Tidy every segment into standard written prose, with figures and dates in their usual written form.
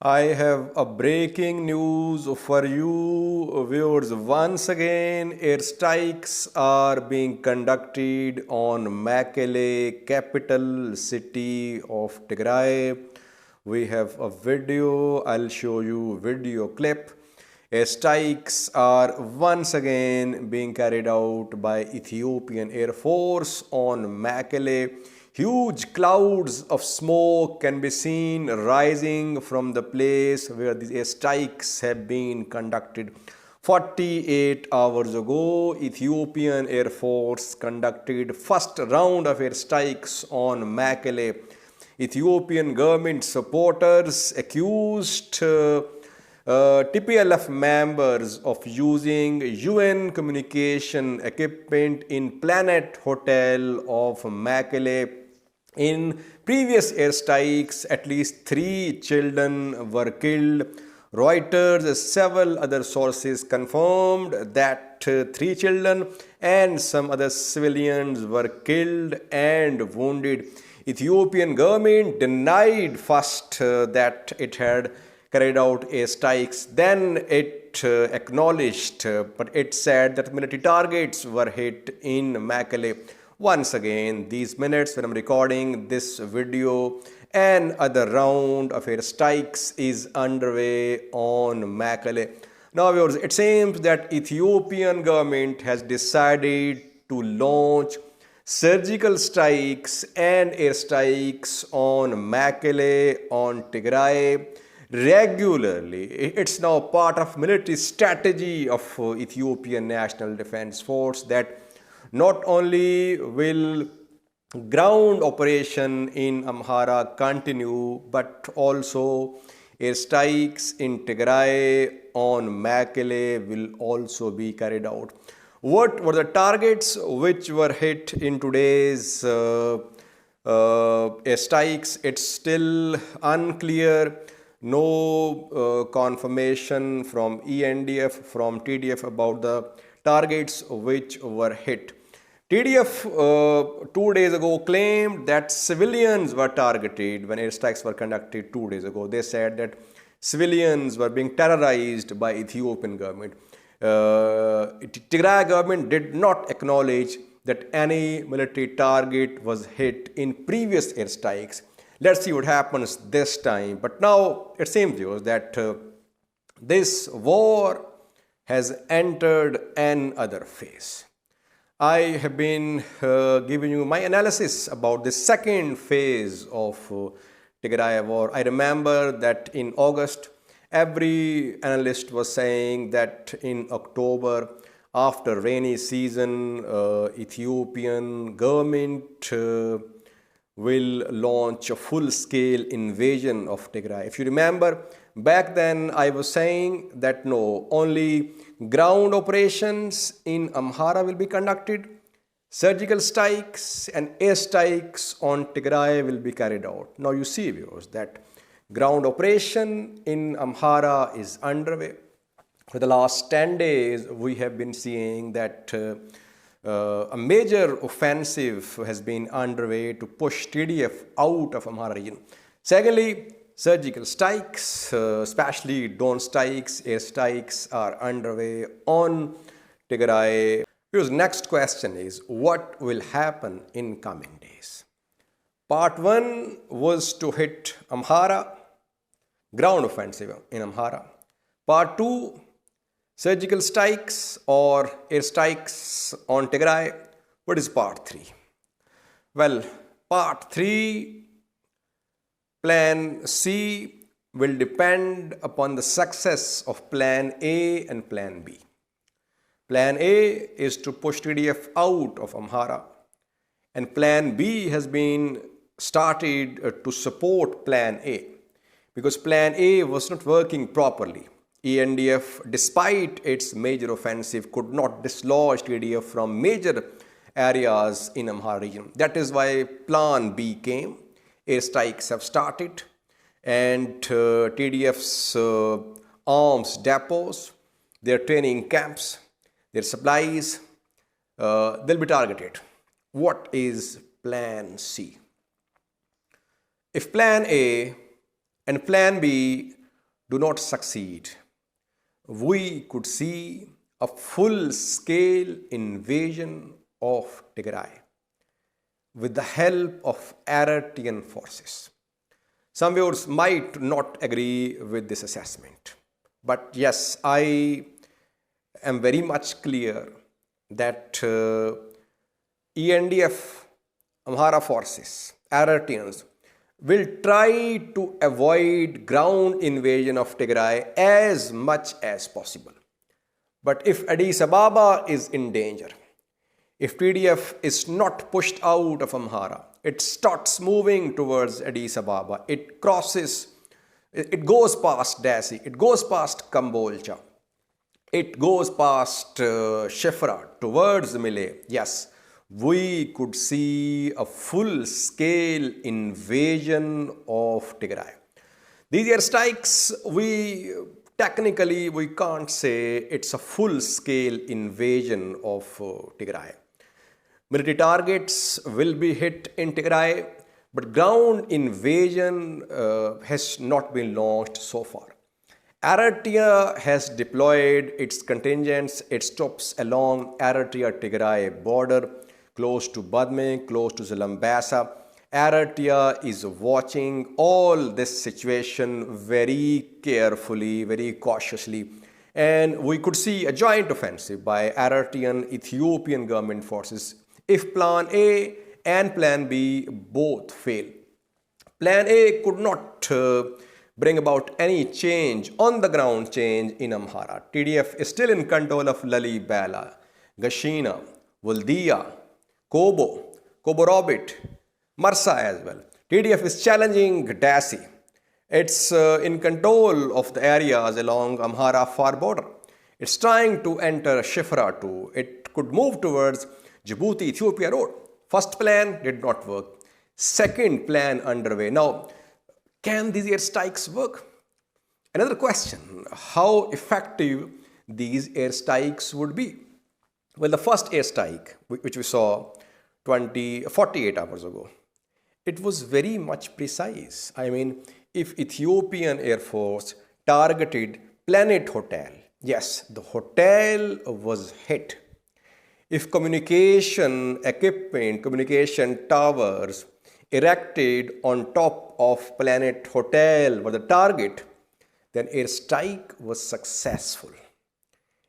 I have a breaking news for you viewers. Once again, airstrikes are being conducted on Mekelle, capital city of Tigray. We have a video. I'll show you video clip. Airstrikes are once again being carried out by Ethiopian Air Force on Mekelle. Huge clouds of smoke can be seen rising from the place where these airstrikes have been conducted. 48 hours ago, Ethiopian Air Force conducted first round of airstrikes on Mekelle. Ethiopian government supporters accused TPLF members of using UN communication equipment in Planet Hotel of Mekelle. In previous airstrikes, at least 3 children were killed. Reuters and several other sources confirmed that 3 children and some other civilians were killed and wounded. Ethiopian government denied first that it had carried out airstrikes. Then it acknowledged, but it said that military targets were hit in Mekelle. Once again, these minutes when I'm recording this video, another round of airstrikes is underway on Mekelle. Now, viewers, it seems that Ethiopian government has decided to launch surgical strikes and airstrikes on Mekelle, on Tigray regularly. It's now part of military strategy of Ethiopian National Defense Force that not only will ground operation in Amhara continue, but also airstrikes in Tigray on Mekelle will also be carried out. What were the targets which were hit in today's airstrikes? It's still unclear. No confirmation from ENDF, from TDF about the targets which were hit. TDF 2 days ago claimed that civilians were targeted when airstrikes were conducted 2 days ago. They said that civilians were being terrorized by Ethiopian government. Tigray government did not acknowledge that any military target was hit in previous airstrikes. Let's see what happens this time. But now it seems that this war has entered another phase. I have been giving you my analysis about the second phase of Tigray war. I remember that in August, every analyst was saying that in October, after rainy season, Ethiopian government will launch a full-scale invasion of Tigray. If you remember, back then I was saying that no, only ground operations in Amhara will be conducted, surgical strikes and airstrikes on Tigray will be carried out. Now you see, viewers, that ground operation in Amhara is underway. For the last 10 days, we have been seeing that a major offensive has been underway to push TDF out of Amhara region. Secondly, surgical strikes, especially drone strikes, air strikes are underway on Tigray. Because next question is, what will happen in coming days? Part 1 was to hit Amhara, ground offensive in Amhara. Part 2, surgical strikes or airstrikes on Tigray. What is part 3? Well, part 3, plan C, will depend upon the success of plan A and plan B. Plan A is to push TDF out of Amhara, and plan B has been started to support plan A because plan A was not working properly. ENDF, despite its major offensive, could not dislodge TDF from major areas in Amhara region. That is why plan B came. Airstrikes have started, and TDF's arms depots, their training camps, their supplies, they'll be targeted. What is plan C? If plan A and plan B do not succeed, we could see a full-scale invasion of Tigray with the help of Eritrean forces. Some viewers might not agree with this assessment, but yes, I am very much clear that ENDF, Amhara forces, Eritreans, will try to avoid ground invasion of Tigray as much as possible. But if Addis Ababa is in danger, if TDF is not pushed out of Amhara, it starts moving towards Addis Ababa, it crosses, it goes past Dasi, it goes past Kambolcha, it goes past Shifra towards Mile. Yes, we could see a full-scale invasion of Tigray. These airstrikes, technically we can't say it's a full-scale invasion of Tigray. Military targets will be hit in Tigray, but ground invasion has not been launched so far. Eritrea has deployed its contingents, its troops along Eritrea-Tigray border, close to Badme, close to Zalambasa. Eritrea is watching all this situation very carefully, very cautiously. And we could see a joint offensive by Eritrean Ethiopian government forces if Plan A and Plan B both fail. Plan A could not bring about any change, on the ground change in Amhara. TDF is still in control of Lalibela, Gashina, Waldia, Kobo Robit, Marsa as well. TDF is challenging Dasi. It's in control of the areas along Amhara far border. It's trying to enter Shifra too. It could move towards Djibouti, Ethiopia road. First plan did not work. Second plan underway. Now, can these airstrikes work? Another question, how effective these airstrikes would be? Well, the first airstrike, which we saw 48 hours ago, it was very much precise. I mean, if Ethiopian Air Force targeted Planet Hotel, yes, the hotel was hit. If communication equipment, communication towers erected on top of Planet Hotel were the target, then airstrike was successful.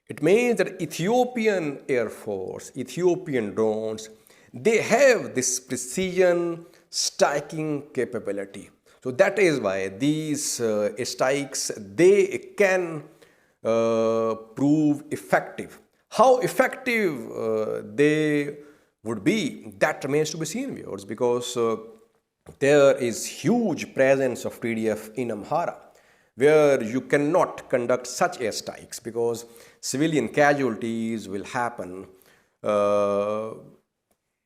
It means that Ethiopian Air Force, Ethiopian drones, they have this precision striking capability. So that is why these strikes, they can prove effective. How effective they would be, that remains to be seen, viewers, because there is huge presence of TDF in Amhara, where you cannot conduct such airstrikes because civilian casualties will happen.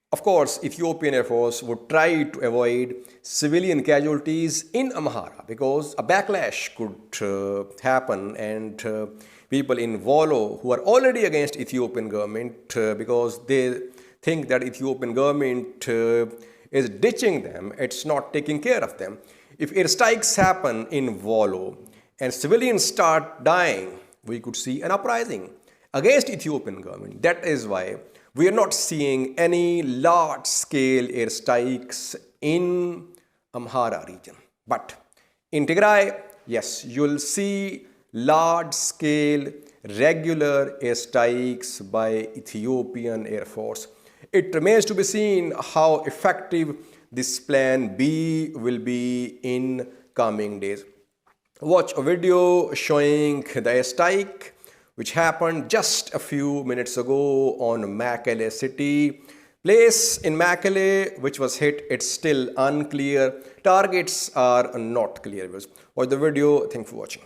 Of course, Ethiopian Air Force would try to avoid civilian casualties in Amhara because a backlash could happen, and people in Volo who are already against Ethiopian government because they think that Ethiopian government is ditching them, it's not taking care of them. If airstrikes happen in Volo and civilians start dying, we could see an uprising against Ethiopian government. That is why we are not seeing any large-scale airstrikes in Amhara region. But in Tigray, yes, you'll see large-scale regular airstrikes by Ethiopian Air Force. It remains to be seen how effective this plan B will be in coming days. Watch a video showing the airstrike which happened just a few minutes ago on Mekelle city. Place in Mekelle which was hit, it's still unclear. Targets are not clear. Watch the video. Thanks for watching.